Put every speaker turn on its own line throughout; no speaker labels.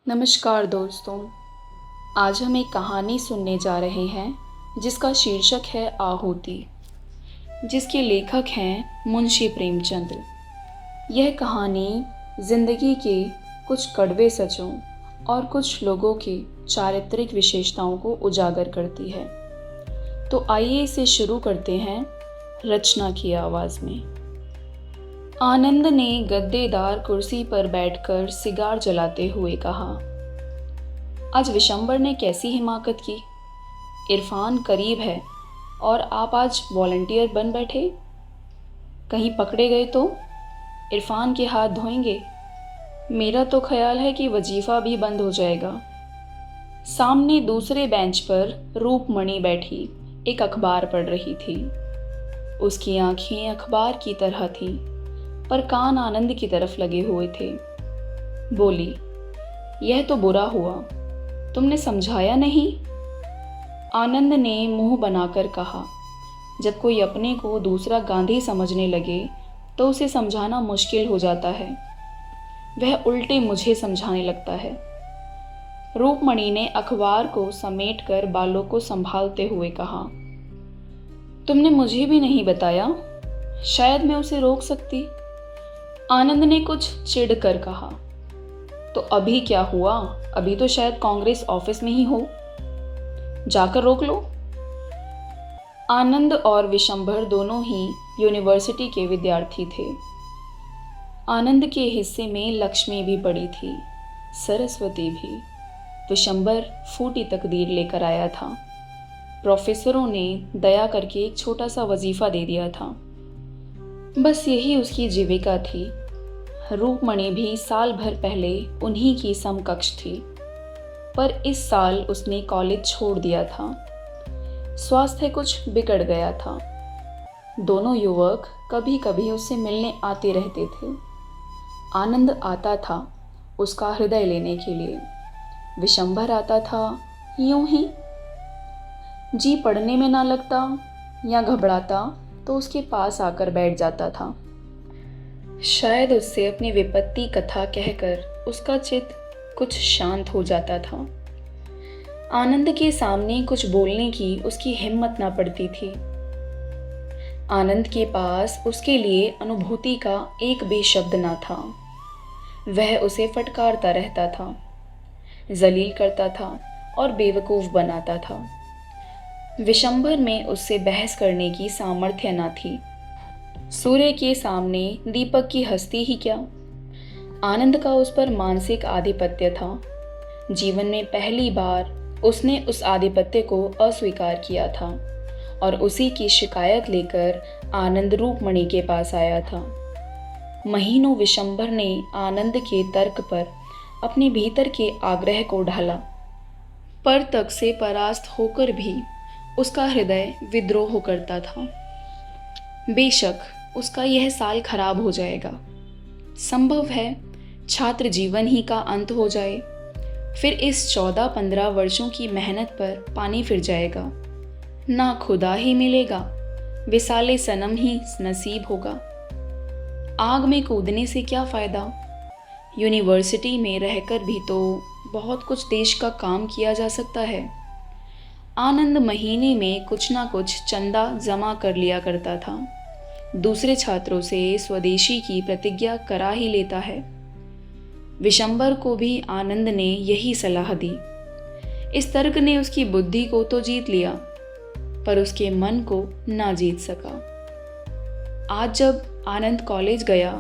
नमस्कार दोस्तों। आज हम एक कहानी सुनने जा रहे हैं जिसका शीर्षक है आहुति, जिसके लेखक हैं मुंशी प्रेमचंद। यह कहानी ज़िंदगी के कुछ कड़वे सचों और कुछ लोगों की चारित्रिक विशेषताओं को उजागर करती है। तो आइए इसे शुरू करते हैं रचना की आवाज़ में। आनंद ने गद्देदार कुर्सी पर बैठकर सिगार जलाते हुए कहा, आज विशंबर ने कैसी हिमाकत की। इरफान करीब है और आप आज वॉलंटियर बन बैठे। कहीं पकड़े गए तो इरफान के हाथ धोएंगे। मेरा तो ख्याल है कि वजीफ़ा भी बंद हो जाएगा। सामने दूसरे बेंच पर रूपमणि बैठी एक अखबार पढ़ रही थी। उसकी आंखें अखबार की तरह थीं, पर कान आनंद की तरफ लगे हुए थे। बोली, यह तो बुरा हुआ, तुमने समझाया नहीं। आनंद ने मुंह बनाकर कहा, जब कोई अपने को दूसरा गांधी समझने लगे तो उसे समझाना मुश्किल हो जाता है। वह उल्टे मुझे समझाने लगता है। रूपमणि ने अखबार को समेटकर बालों को संभालते हुए कहा, तुमने मुझे भी नहीं बताया, शायद मैं उसे रोक सकती। आनंद ने कुछ चिढ़ कर कहा, तो अभी क्या हुआ, अभी तो शायद कांग्रेस ऑफिस में ही हो, जाकर रोक लो। आनंद और विशंभर दोनों ही यूनिवर्सिटी के विद्यार्थी थे। आनंद के हिस्से में लक्ष्मी भी पड़ी थी, सरस्वती भी। विशंभर फूटी तकदीर लेकर आया था। प्रोफेसरों ने दया करके एक छोटा सा वजीफा दे दिया था, बस यही उसकी जीविका थी। रूपमणि भी साल भर पहले उन्हीं की समकक्ष थी, पर इस साल उसने कॉलेज छोड़ दिया था। स्वास्थ्य कुछ बिगड़ गया था। दोनों युवक कभी कभी उससे मिलने आते रहते थे। आनंद आता था उसका हृदय लेने के लिए, विशंभर आता था यूं ही। जी पढ़ने में ना लगता या घबराता तो उसके पास आकर बैठ जाता था। शायद उससे अपनी विपत्ति कथा कहकर उसका चित्त कुछ शांत हो जाता था। आनंद के सामने कुछ बोलने की उसकी हिम्मत ना पड़ती थी। आनंद के पास उसके लिए अनुभूति का एक भी शब्द ना था। वह उसे फटकारता रहता था, जलील करता था और बेवकूफ़ बनाता था। विशंभर में उससे बहस करने की सामर्थ्य ना थी। सूर्य के सामने दीपक की हस्ती ही क्या। आनंद का उस पर मानसिक आधिपत्य था। जीवन में पहली बार उसने उस आधिपत्य को अस्वीकार किया था और उसी की शिकायत लेकर आनंद रूपमणि के पास आया था। महीनों विशंभर ने आनंद के तर्क पर अपने भीतर के आग्रह को ढाला, पर तक से परास्त होकर भी उसका हृदय विद्रोह करता था। बेशक उसका यह साल खराब हो जाएगा, संभव है छात्र जीवन ही का अंत हो जाए, फिर इस 14-15 वर्षों की मेहनत पर पानी फिर जाएगा। ना खुदा ही मिलेगा, विसाले सनम ही नसीब होगा। आग में कूदने से क्या फ़ायदा। यूनिवर्सिटी में रहकर भी तो बहुत कुछ देश का काम किया जा सकता है। आनंद महीने में कुछ ना कुछ चंदा जमा कर लिया करता था। दूसरे छात्रों से स्वदेशी की प्रतिज्ञा करा ही लेता है। विशंभर को भी आनंद ने यही सलाह दी। इस तर्क ने उसकी बुद्धि को तो जीत लिया, पर उसके मन को ना जीत सका। आज जब आनंद कॉलेज गया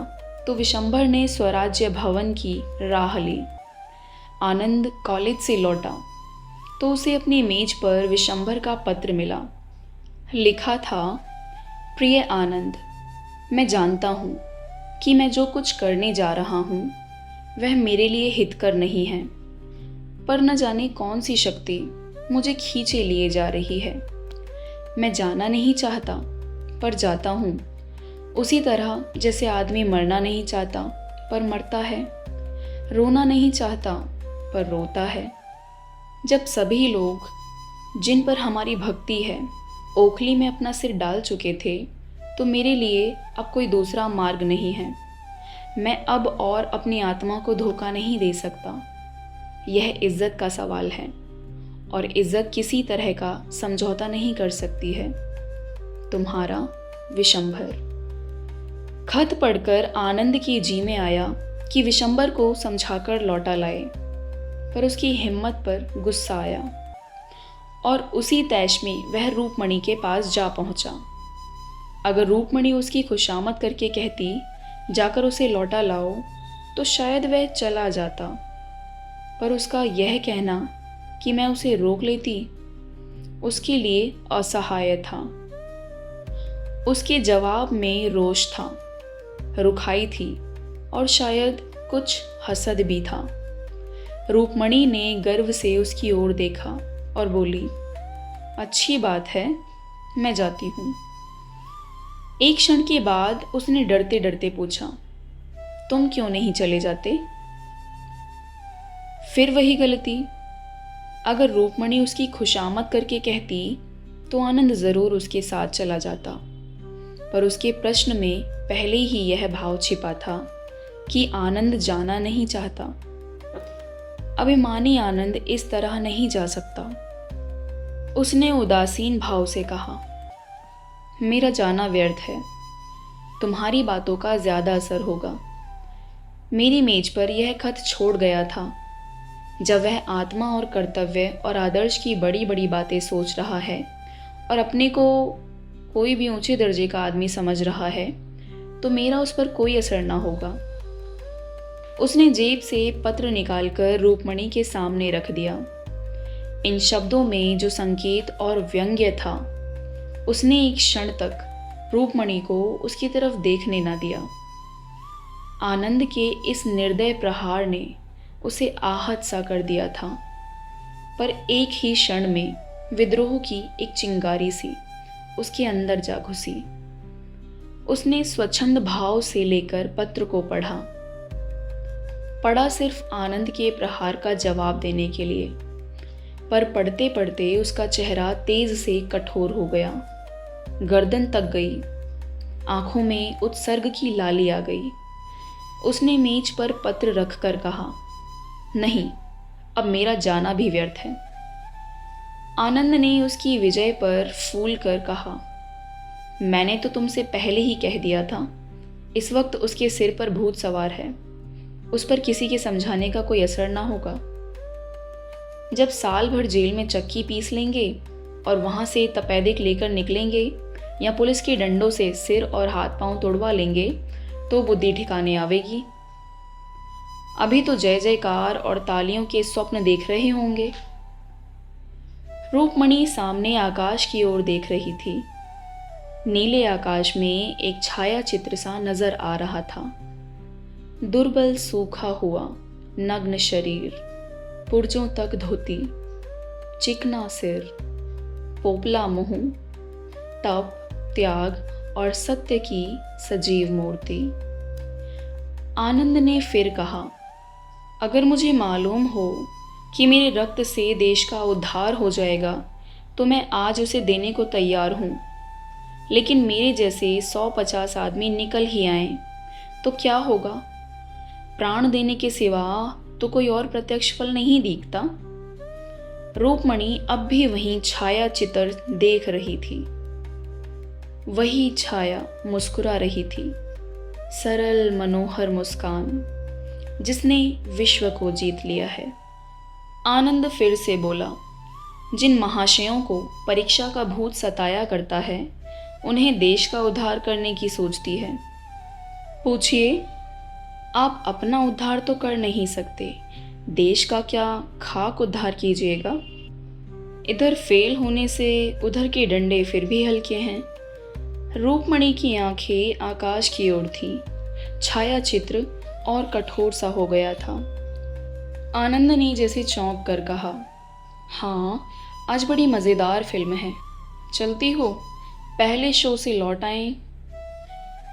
तो विशंभर ने स्वराज्य भवन की राह ली। आनंद कॉलेज से लौटा तो उसे अपनी मेज पर विशंभर का पत्र मिला। लिखा था, प्रिय आनंद, मैं जानता हूँ कि मैं जो कुछ करने जा रहा हूँ वह मेरे लिए हितकर नहीं है, पर न जाने कौन सी शक्ति मुझे खींचे लिए जा रही है। मैं जाना नहीं चाहता पर जाता हूँ, उसी तरह जैसे आदमी मरना नहीं चाहता पर मरता है, रोना नहीं चाहता पर रोता है। जब सभी लोग जिन पर हमारी भक्ति है ओखली में अपना सिर डाल चुके थे, तो मेरे लिए अब कोई दूसरा मार्ग नहीं है। मैं अब और अपनी आत्मा को धोखा नहीं दे सकता। यह इज्जत का सवाल है और इज्जत किसी तरह का समझौता नहीं कर सकती है। तुम्हारा विशंभर। खत पढ़कर आनंद की जी में आया कि विशंभर को समझाकर लौटा लाए, पर उसकी हिम्मत पर गुस्सा आया और उसी तैश में वह रूपमणि के पास जा पहुंचा। अगर रूपमणि उसकी खुशामद करके कहती जाकर उसे लौटा लाओ, तो शायद वह चला जाता, पर उसका यह कहना कि मैं उसे रोक लेती उसके लिए असहाय था। उसके जवाब में रोष था, रुखाई थी और शायद कुछ हसद भी था। रूपमणि ने गर्व से उसकी ओर देखा और बोली, अच्छी बात है, मैं जाती हूँ। एक क्षण के बाद उसने डरते डरते पूछा, तुम क्यों नहीं चले जाते? फिर वही गलती। अगर रूपमणि उसकी खुशामद करके कहती तो आनंद जरूर उसके साथ चला जाता, पर उसके प्रश्न में पहले ही यह भाव छिपा था कि आनंद जाना नहीं चाहता। अभिमानी आनंद इस तरह नहीं जा सकता। उसने उदासीन भाव से कहा, मेरा जाना व्यर्थ है, तुम्हारी बातों का ज्यादा असर होगा। मेरी मेज पर यह खत छोड़ गया था। जब वह आत्मा और कर्तव्य और आदर्श की बड़ी बड़ी बातें सोच रहा है और अपने को कोई भी ऊंचे दर्जे का आदमी समझ रहा है, तो मेरा उस पर कोई असर ना होगा। उसने जेब से पत्र निकालकर रूपमणि के सामने रख दिया। इन शब्दों में जो संकेत और व्यंग्य था, उसने एक क्षण तक रूपमणि को उसकी तरफ देखने न दिया। आनंद के इस निर्दय प्रहार ने उसे आहत सा कर दिया था, पर एक ही क्षण में विद्रोह की एक चिंगारी सी उसके अंदर जा घुसी। उसने स्वच्छंद भाव से लेकर पत्र को पढ़ा सिर्फ आनंद के प्रहार का जवाब देने के लिए, पर पढ़ते पढ़ते उसका चेहरा तेज से कठोर हो गया, गर्दन तक गई, आंखों में उत्सर्ग की लाली आ गई। उसने मेज पर पत्र रखकर कहा, नहीं, अब मेरा जाना भी व्यर्थ है। आनंद ने उसकी विजय पर फूल कर कहा, मैंने तो तुमसे पहले ही कह दिया था, इस वक्त उसके सिर पर भूत सवार है, उस पर किसी के समझाने का कोई असर ना होगा। जब साल भर जेल में चक्की पीस लेंगे और वहां से तपेदिक लेकर निकलेंगे या पुलिस के डंडों से सिर और हाथ पांव तोड़वा लेंगे, तो बुद्धि ठिकाने आवेगी। अभी तो जय जयकार और तालियों के स्वप्न देख रहे होंगे। रूपमणि सामने आकाश की ओर देख रही थी। नीले आकाश में एक छाया चित्र सा नजर आ रहा था। दुर्बल सूखा हुआ नग्न शरीर, पुर्जों तक धोती, चिकना सिर, पोपला मुंह, तप, त्याग और सत्य की सजीव मूर्ति। आनंद ने फिर कहा, अगर मुझे मालूम हो कि मेरे रक्त से देश का उद्धार हो जाएगा, तो मैं आज उसे देने को तैयार हूँ। लेकिन मेरे जैसे 150 आदमी निकल ही आए तो क्या होगा? प्राण देने के सिवा तो कोई और प्रत्यक्ष फल नहीं दिखता। रूपमणि अब भी वहीं छाया चित्र देख रही थी। वही छाया मुस्कुरा रही थी, सरल मनोहर मुस्कान जिसने विश्व को जीत लिया है। आनंद फिर से बोला, जिन महाशयों को परीक्षा का भूत सताया करता है, उन्हें देश का उद्धार करने की सोचती है। पूछिए, आप अपना उद्धार तो कर नहीं सकते, देश का क्या खाक उद्धार कीजिएगा? इधर फेल होने से उधर के डंडे फिर भी हल्के हैं। रूपमणि की आंखें आकाश की ओर थीं। छाया चित्र और कठोर सा हो गया था। आनंद ने जैसे चौंक कर कहा, हाँ, आज बड़ी मज़ेदार फिल्म है, चलती हो? पहले शो से लौट आएं।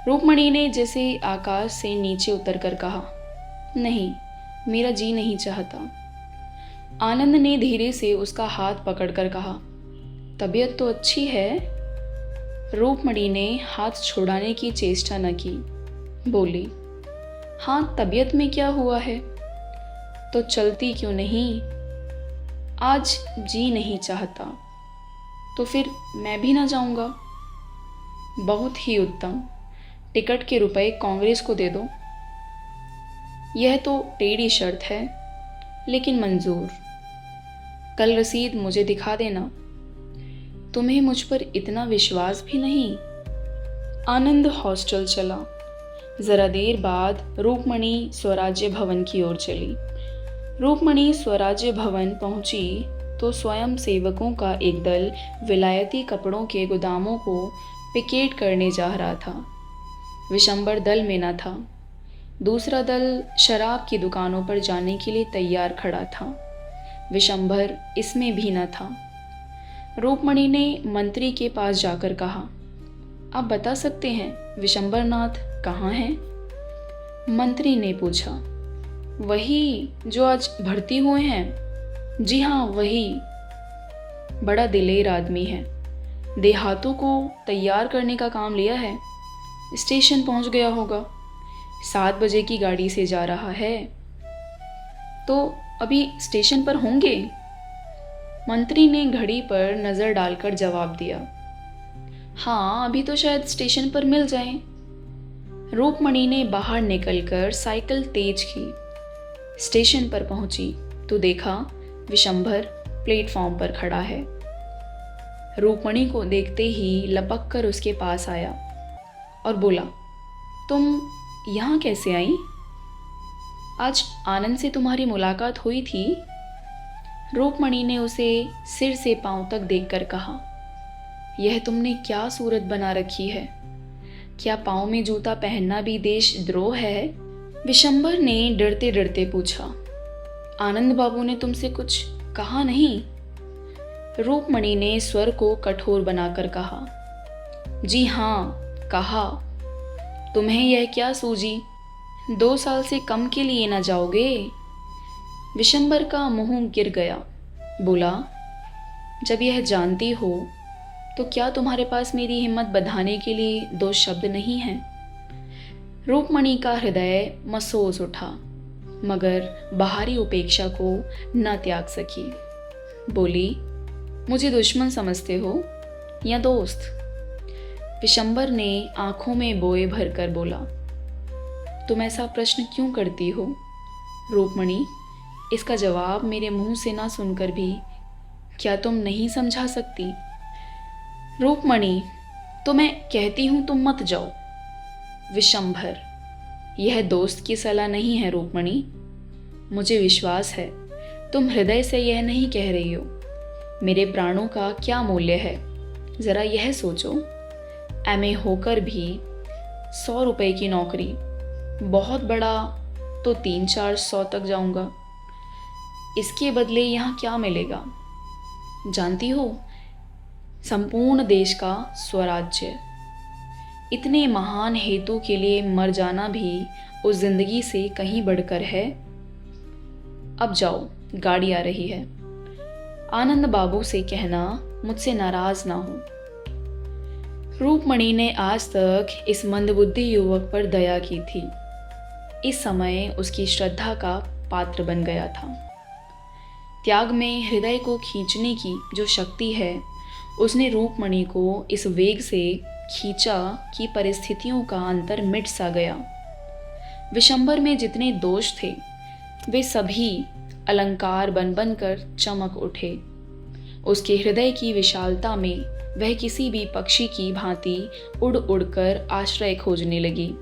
रूपमणि ने जैसे आकाश से नीचे उतरकर कहा, नहीं, मेरा जी नहीं चाहता। आनंद ने धीरे से उसका हाथ पकड़कर कहा, तबीयत तो अच्छी है। रूपमणि ने हाथ छुड़ाने की चेष्टा न की, बोली, हाँ, तबीयत में क्या हुआ है? तो चलती क्यों नहीं? आज जी नहीं चाहता, तो फिर मैं भी ना जाऊंगा। बहुत ही उत्तम, टिकट के रुपए कांग्रेस को दे दो। यह तो टेढ़ी शर्त है, लेकिन मंजूर। कल रसीद मुझे दिखा देना। तुम्हें मुझ पर इतना विश्वास भी नहीं? आनंद हॉस्टल चला। जरा देर बाद रूपमणि स्वराज्य भवन की ओर चली। रूपमणि स्वराज्य भवन पहुंची तो स्वयं सेवकों का एक दल विलायती कपड़ों के गोदामों को पिकेट करने जा रहा था। विशंबर दल में न था। दूसरा दल शराब की दुकानों पर जाने के लिए तैयार खड़ा था। विशंबर इसमें भी न था। रूपमणि ने मंत्री के पास जाकर कहा, आप बता सकते हैं विशंबर नाथ कहाँ हैं? मंत्री ने पूछा, वही जो आज भर्ती हुए हैं। जी हाँ, वही। बड़ा दिलेर आदमी है। देहातों को तैयार करने का काम लिया है। स्टेशन पहुंच गया होगा। 7 बजे की गाड़ी से जा रहा है। तो अभी स्टेशन पर होंगे? मंत्री ने घड़ी पर नज़र डालकर जवाब दिया, हाँ, अभी तो शायद स्टेशन पर मिल जाए। रूपमणि ने बाहर निकलकर साइकिल तेज की। स्टेशन पर पहुंची तो देखा विशंबर प्लेटफॉर्म पर खड़ा है। रूपमणि को देखते ही लपक कर उसके पास आया और बोला, तुम यहाँ कैसे आई? आज आनंद से तुम्हारी मुलाकात हुई थी? रूपमणि ने उसे सिर से पांव तक देखकर कहा, यह तुमने क्या सूरत बना रखी है? क्या पांव में जूता पहनना भी देशद्रोह है? विशंबर ने डरते डरते पूछा, आनंद बाबू ने तुमसे कुछ कहा नहीं? रूपमणि ने स्वर को कठोर बनाकर कहा, जी हाँ, कहा। तुम्हें यह क्या सूझी? 2 साल से कम के लिए न जाओगे? विशंबर का मुंह गिर गया। बोला, जब यह जानती हो तो क्या तुम्हारे पास मेरी हिम्मत बधाने के लिए 2 शब्द नहीं हैं? रूपमणि का हृदय मसोस उठा, मगर बाहरी उपेक्षा को न त्याग सकी। बोली, मुझे दुश्मन समझते हो या दोस्त? विशंबर ने आंखों में बोए भरकर बोला, तुम ऐसा प्रश्न क्यों करती हो? रूपमणि, इसका जवाब मेरे मुंह से ना सुनकर भी क्या तुम नहीं समझा सकती? रूपमणि, तो मैं कहती हूं तुम मत जाओ। विशंभर, यह दोस्त की सलाह नहीं है रूपमणि। मुझे विश्वास है तुम हृदय से यह नहीं कह रही हो। मेरे प्राणों का क्या मूल्य है, जरा यह सोचो। एमए होकर भी 100 रुपए की नौकरी, बहुत बड़ा तो 300-400 तक जाऊंगा। इसके बदले यहाँ क्या मिलेगा? जानती हो, संपूर्ण देश का स्वराज्य। इतने महान हेतु के लिए मर जाना भी उस जिंदगी से कहीं बढ़कर है। अब जाओ, गाड़ी आ रही है। आनंद बाबू से कहना मुझसे नाराज ना हो। रूपमणि ने आज तक इस मंदबुद्धि युवक पर दया की थी। इस समय उसकी श्रद्धा का पात्र बन गया था। त्याग में हृदय को खींचने की जो शक्ति है, उसने रूपमणि को इस वेग से खींचा कि परिस्थितियों का अंतर मिट सा गया। विशंबर में जितने दोष थे वे सभी अलंकार बन बन कर चमक उठे। उसके हृदय की विशालता में वह किसी भी पक्षी की भांति उड़ उड़कर आश्रय खोजने लगी।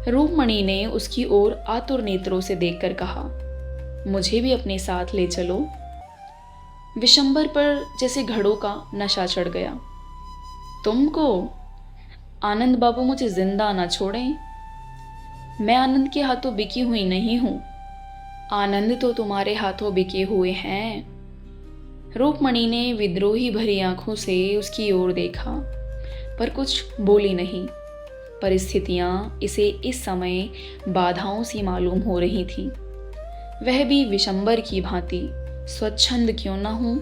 रूपमणि ने उसकी ओर आतुर नेत्रों से देखकर कहा, मुझे भी अपने साथ ले चलो। विशंबर पर जैसे घड़ों का नशा चढ़ गया। तुमको? आनंद बाबू मुझे जिंदा ना छोड़ें। मैं आनंद के हाथों बिकी हुई नहीं हूं। आनंद तो तुम्हारे हाथों बिके हुए हैं। रूपमणि ने विद्रोही भरी आंखों से उसकी ओर देखा, पर कुछ बोली नहीं। परिस्थितियां इसे इस समय बाधाओं सी मालूम हो रही थीं। वह भी विशंबर की भांति स्वच्छंद क्यों न हो।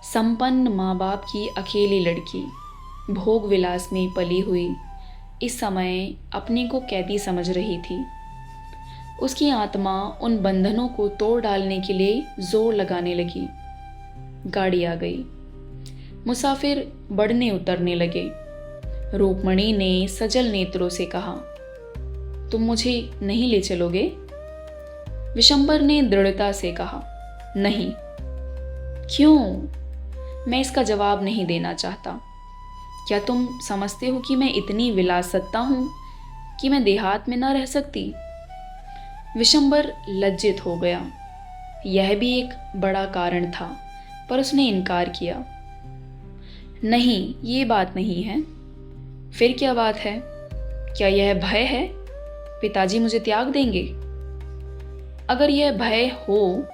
संपन्न माँ बाप की अकेली लड़की, भोग विलास में पली हुई, इस समय अपने को कैदी समझ रही थी। उसकी आत्मा उन बंधनों को तोड़ डालने के लिए जोर लगाने लगी। गाड़ी आ गई। मुसाफिर बढ़ने उतरने लगे। रूपमणि ने सजल नेत्रों से कहा, तुम मुझे नहीं ले चलोगे? विशंबर ने दृढ़ता से कहा, नहीं। क्यों? मैं इसका जवाब नहीं देना चाहता। क्या तुम समझते हो कि मैं इतनी विलासिता हूं कि मैं देहात में न रह सकती? विशंबर लज्जित हो गया। यह भी एक बड़ा कारण था, पर उसने इनकार किया। नहीं, ये बात नहीं है। फिर क्या बात है? क्या यह भय है? पिताजी मुझे त्याग देंगे? अगर यह भय हो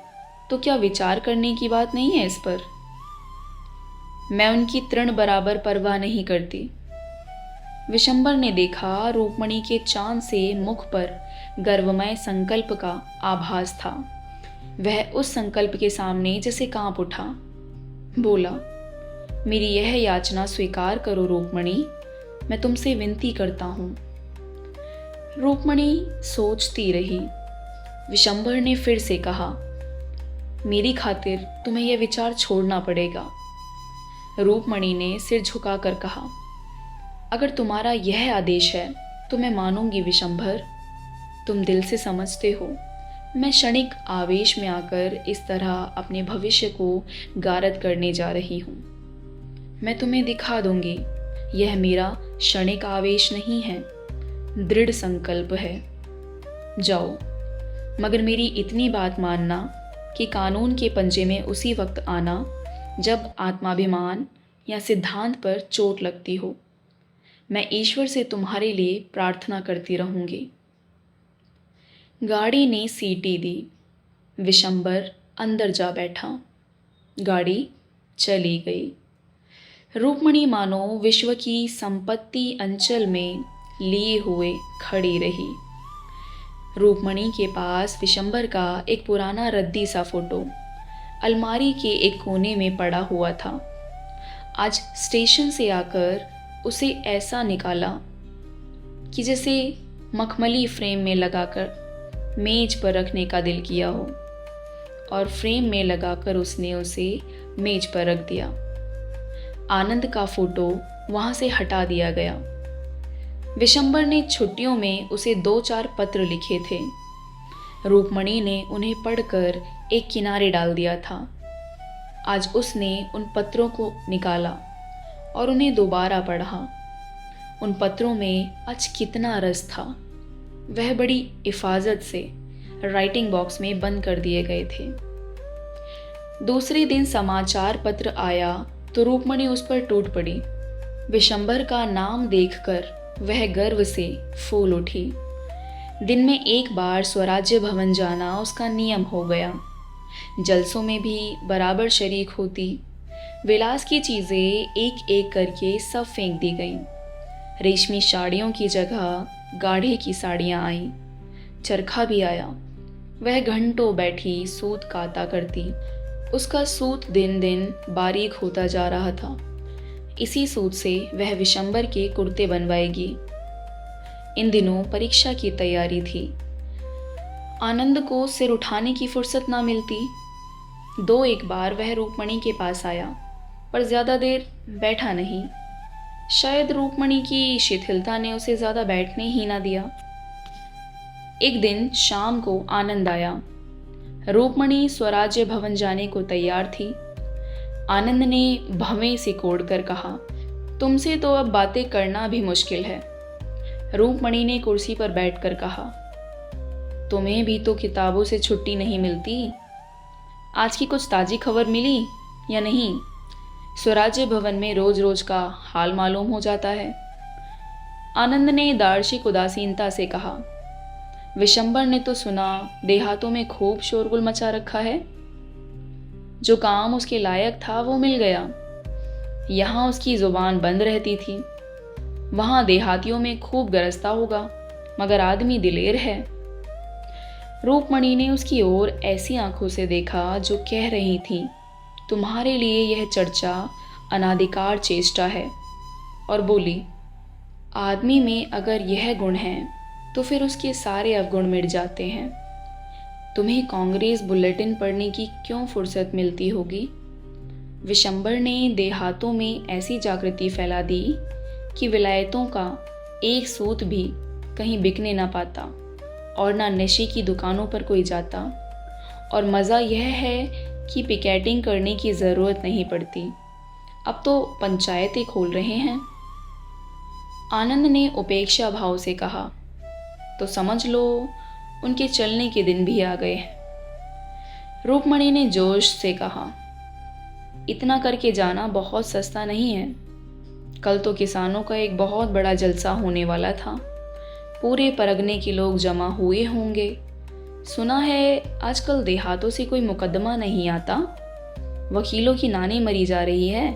तो क्या विचार करने की बात नहीं है इस पर? मैं उनकी तृण बराबर परवाह नहीं करती। विशंबर ने देखा रूपमणि के चांद से मुख पर गर्वमय संकल्प का आभास था। वह उस संकल्प के सामने जैसे कांप उठा। बोला, मेरी यह याचना स्वीकार करो रूपमणि, मैं तुमसे विनती करता हूं। रूपमणि सोचती रही। विशंबर ने फिर से कहा, मेरी खातिर तुम्हें यह विचार छोड़ना पड़ेगा। रूपमणि ने सिर झुकाकर कहा, अगर तुम्हारा यह आदेश है तो मैं मानूंगी विशंभर। तुम दिल से समझते हो मैं क्षणिक आवेश में आकर इस तरह अपने भविष्य को गारद करने जा रही हूँ। मैं तुम्हें दिखा दूंगी यह मेरा क्षणिक आवेश नहीं है, दृढ़ संकल्प है। जाओ, मगर मेरी इतनी बात मानना कि कानून के पंजे में उसी वक्त आना जब आत्माभिमान या सिद्धांत पर चोट लगती हो। मैं ईश्वर से तुम्हारे लिए प्रार्थना करती रहूंगी। गाड़ी ने सीटी दी। विशंबर अंदर जा बैठा। गाड़ी चली गई। रूपमणि मानो विश्व की संपत्ति अंचल में लिए हुए खड़ी रही। रूपमणि के पास विशंबर का एक पुराना रद्दी सा फोटो अलमारी के एक कोने में पड़ा हुआ था। आज स्टेशन से आकर उसे ऐसा निकाला कि जैसे मखमली फ्रेम में लगाकर मेज पर रखने का दिल किया हो, और फ्रेम में लगाकर उसने उसे मेज पर रख दिया। आनंद का फोटो वहां से हटा दिया गया। विशंबर ने छुट्टियों में उसे 2-4 पत्र लिखे थे। रूपमणि ने उन्हें पढ़कर एक किनारे डाल दिया था। आज उसने उन पत्रों को निकाला और उन्हें दोबारा पढ़ा। उन पत्रों में आज कितना रस था। वह बड़ी हिफाजत से राइटिंग बॉक्स में बंद कर दिए गए थे। दूसरे दिन समाचार पत्र आया तो रूपमणि उस पर टूट पड़ी। विशंबर का नाम देखकर वह गर्व से फूल उठी। दिन में एक बार स्वराज्य भवन जाना उसका नियम हो गया। जलसों में भी बराबर शरीक होती। विलास की चीज़ें एक एक करके सब फेंक दी गईं। रेशमी साड़ियों की जगह गाढ़े की साड़ियाँ आईं। चरखा भी आया। वह घंटों बैठी सूत काता करती। उसका सूत दिन दिन बारीक होता जा रहा था। इसी सूत से वह विशंबर के कुर्ते बनवाएगी। इन दिनों परीक्षा की तैयारी थी। आनंद को सिर उठाने की फुर्सत ना मिलती। 2-1 बार वह रूपमणि के पास आया, पर ज्यादा देर बैठा नहीं। शायद रूपमणि की शिथिलता ने उसे ज्यादा बैठने ही ना दिया। एक दिन शाम को आनंद आया। रूपमणि स्वराज्य भवन जाने को तैयार थी। आनंद ने भवें सिकोड़ कर कहा, तुमसे तो अब बातें करना भी मुश्किल है। रूपमणि ने कुर्सी पर बैठकर कहा, तुम्हें भी तो किताबों से छुट्टी नहीं मिलती। आज की कुछ ताजी खबर मिली या नहीं? स्वराज्य भवन में रोज रोज का हाल मालूम हो जाता है। आनंद ने दार्शिक उदासीनता से कहा, विशंबर ने तो सुना देहातों में खूब शोरगुल मचा रखा है। जो काम उसके लायक था वो मिल गया। यहाँ उसकी जुबान बंद रहती थी। वहां देहातियों में खूब गरजता होगा, मगर आदमी दिलेर है। रूपमणि ने उसकी ओर ऐसी आंखों से देखा जो कह रही थी, तुम्हारे लिए यह चर्चा अनादिकार चेष्टा है, और बोली, आदमी में अगर यह गुण है तो फिर उसके सारे अवगुण मिट जाते हैं। तुम्हें कांग्रेस बुलेटिन पढ़ने की क्यों फुर्सत मिलती होगी? विशंबर ने देहातों में ऐसी जागृति फैला दी कि विलायतों का एक सूत भी कहीं बिकने ना पाता और ना नशे की दुकानों पर कोई जाता। और मज़ा यह है कि पिकेटिंग करने की ज़रूरत नहीं पड़ती, अब तो पंचायतें खोल रहे हैं। आनंद ने उपेक्षा भाव से कहा, तो समझ लो उनके चलने के दिन भी आ गए हैं। रूपमणि ने जोश से कहा, इतना करके जाना बहुत सस्ता नहीं है। कल तो किसानों का एक बहुत बड़ा जलसा होने वाला था, पूरे परगने के लोग जमा हुए होंगे। सुना है आजकल देहातों से कोई मुकदमा नहीं आता, वकीलों की नानी मरी जा रही है।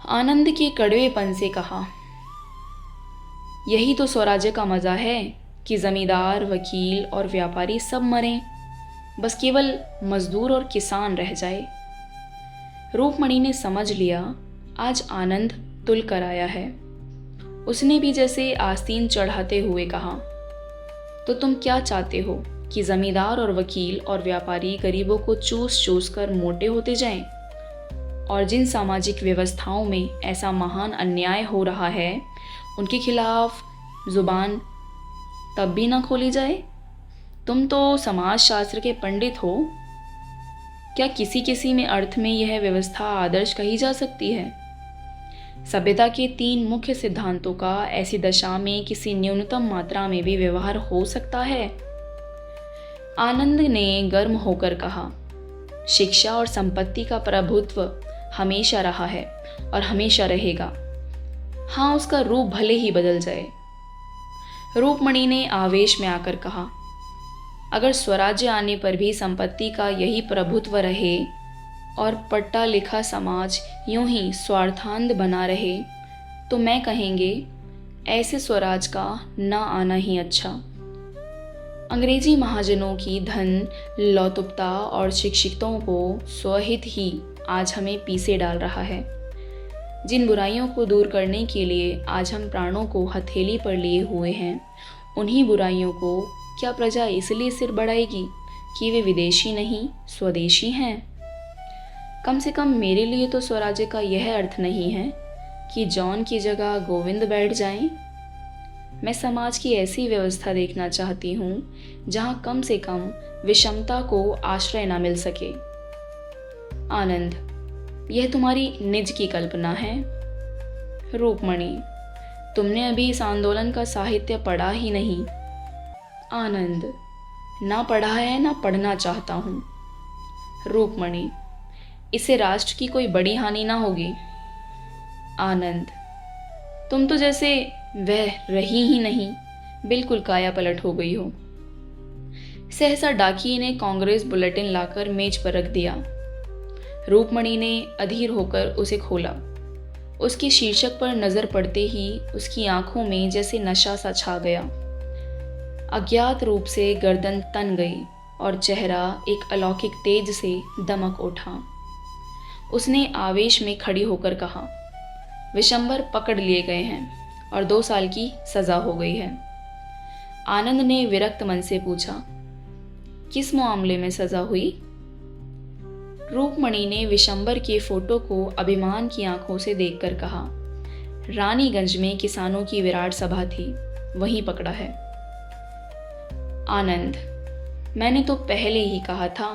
आनंद के कड़वेपन से कहा, यही तो स्वराज्य का मज़ा है कि जमींदार, वकील और व्यापारी सब मरें, बस केवल मजदूर और किसान रह जाए। रूपमणि ने समझ लिया आज आनंद तुल कर आया है। उसने भी जैसे आस्तीन चढ़ाते हुए कहा, तो तुम क्या चाहते हो कि जमींदार और वकील और व्यापारी गरीबों को चूस चूस कर मोटे होते जाएं? और जिन सामाजिक व्यवस्थाओं में ऐसा महान अन्याय हो रहा है उनके खिलाफ जुबान तब भी ना खोली जाए? तुम तो समाजशास्त्र के पंडित हो, क्या किसी किसी में अर्थ में यह व्यवस्था आदर्श कही जा सकती है? सभ्यता के 3 मुख्य सिद्धांतों का ऐसी दशा में किसी न्यूनतम मात्रा में भी व्यवहार हो सकता है? आनंद ने गर्म होकर कहा, शिक्षा और संपत्ति का प्रभुत्व हमेशा रहा है और हमेशा रहेगा। हाँ, उसका रूप भले ही बदल जाए। रूपमणि ने आवेश में आकर कहा, अगर स्वराज्य आने पर भी संपत्ति का यही प्रभुत्व रहे और पट्टा लिखा समाज यूं ही स्वार्थांध बना रहे, तो मैं कहेंगे ऐसे स्वराज का ना आना ही अच्छा। अंग्रेजी महाजनों की धन लौतुपता और शिक्षितों को स्वहित ही आज हमें पीछे डाल रहा है। जिन बुराइयों को दूर करने के लिए आज हम प्राणों को हथेली पर लिए हुए हैं, उन्हीं बुराइयों को क्या प्रजा इसलिए सिर बढ़ाएगी कि वे विदेशी नहीं स्वदेशी हैं? कम से कम मेरे लिए तो स्वराज्य का यह अर्थ नहीं है कि जॉन की जगह गोविंद बैठ जाएं। मैं समाज की ऐसी व्यवस्था देखना चाहती हूँ जहाँ कम से कम विषमता को आश्रय ना मिल सके। आनंद, यह तुम्हारी निज की कल्पना है। रूपमणि, तुमने अभी इस आंदोलन का साहित्य पढ़ा ही नहीं। आनंद, ना पढ़ा है ना पढ़ना चाहता हूँ। रूपमणि, इससे राष्ट्र की कोई बड़ी हानि ना होगी। आनंद, तुम तो जैसे वह रही ही नहीं, बिल्कुल काया पलट हो गई हो। सहसा डाकिये ने कांग्रेस बुलेटिन लाकर मेज पर रख दिया। रूपमणि ने अधीर होकर उसे खोला। उसके शीर्षक पर नजर पड़ते ही उसकी आंखों में जैसे नशा सा छा गया। अज्ञात रूप से गर्दन तन गई और चेहरा एक अलौकिक तेज से दमक उठा। उसने आवेश में खड़ी होकर कहा, विशंबर पकड़ लिए गए हैं और 2 साल की सजा हो गई है। आनंद ने विरक्त मन से पूछा, किस मामले में सजा हुई? रूपमणि ने विशंबर के फोटो को अभिमान की आंखों से देखकर कहा, रानीगंज में किसानों की विराट सभा थी, वहीं पकड़ा है। आनंद, मैंने तो पहले ही कहा था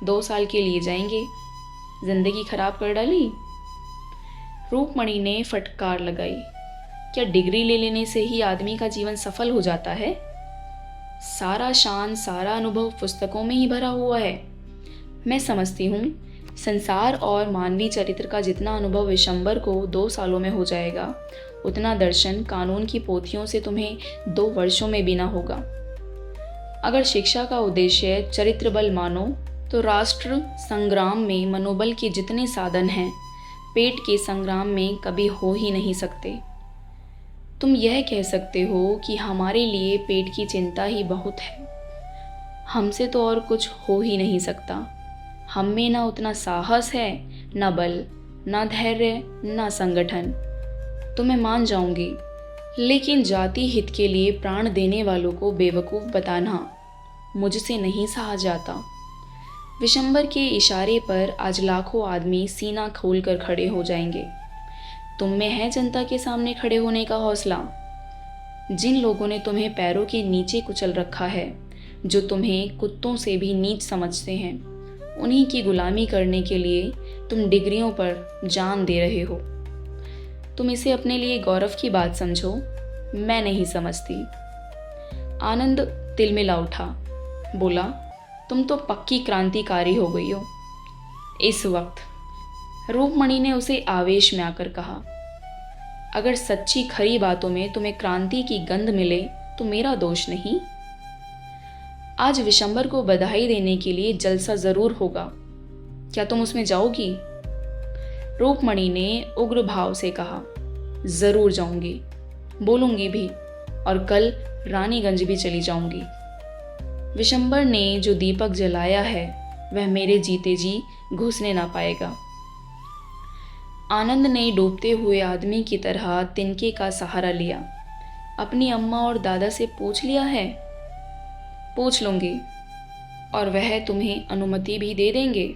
2 साल के लिए जाएंगे, जिंदगी खराब कर डाली। रूपमणि ने फटकार लगाई, क्या डिग्री ले लेने से ही आदमी का जीवन सफल हो जाता है? सारा शान, सारा अनुभव पुस्तकों में ही भरा हुआ है। मैं समझती हूँ संसार और मानवीय चरित्र का जितना अनुभव विशंबर को 2 सालों में हो जाएगा, उतना दर्शन कानून की पोथियों से तुम्हें 2 वर्षों में भी ना होगा। अगर शिक्षा का उद्देश्य चरित्र बल मानो तो राष्ट्र संग्राम में मनोबल के जितने साधन हैं, पेट के संग्राम में कभी हो ही नहीं सकते। तुम यह कह सकते हो कि हमारे लिए पेट की चिंता ही बहुत है, हमसे तो और कुछ हो ही नहीं सकता। हम में ना उतना साहस है, ना बल, ना धैर्य, ना संगठन। तो मैं मान जाऊंगी, लेकिन जाति हित के लिए प्राण देने वालों को बेवकूफ़ बताना मुझसे नहीं सहा जाता। विशंबर के इशारे पर आज लाखों आदमी सीना खोलकर खड़े हो जाएंगे। तुम में है जनता के सामने खड़े होने का हौसला? जिन लोगों ने तुम्हें पैरों के नीचे कुचल रखा है, जो तुम्हें कुत्तों से भी नीच समझते हैं, उन्हीं की गुलामी करने के लिए तुम डिग्रियों पर जान दे रहे हो। तुम इसे अपने लिए गौरव की बात समझो, मैं नहीं समझती। आनंद तिलमिला उठा, बोला, तुम तो पक्की क्रांतिकारी हो गई हो। इस वक्त रूपमणि ने उसे आवेश में आकर कहा, अगर सच्ची खरी बातों में तुम्हें क्रांति की गंध मिले तो मेरा दोष नहीं। आज विशंबर को बधाई देने के लिए जलसा जरूर होगा, क्या तुम उसमें जाओगी? रूपमणि ने उग्र भाव से कहा, जरूर जाऊंगी, बोलूंगी भी, और कल रानीगंज भी चली जाऊंगी। विशंबर ने जो दीपक जलाया है वह मेरे जीते जी घुसने ना पाएगा। आनंद ने डूबते हुए आदमी की तरह तिनके का सहारा लिया। अपनी अम्मा और दादा से पूछ लिया है? पूछ लूंगी, और वह तुम्हें अनुमति भी दे देंगे।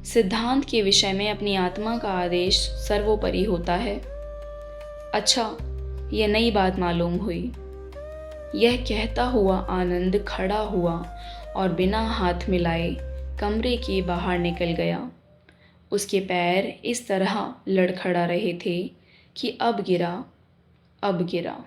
सिद्धांत के विषय में अपनी आत्मा का आदेश सर्वोपरि होता है। अच्छा, यह नई बात मालूम हुई। यह कहता हुआ आनंद खड़ा हुआ और बिना हाथ मिलाए कमरे के बाहर निकल गया। उसके पैर इस तरह लड़खड़ा रहे थे कि अब गिरा, अब गिरा।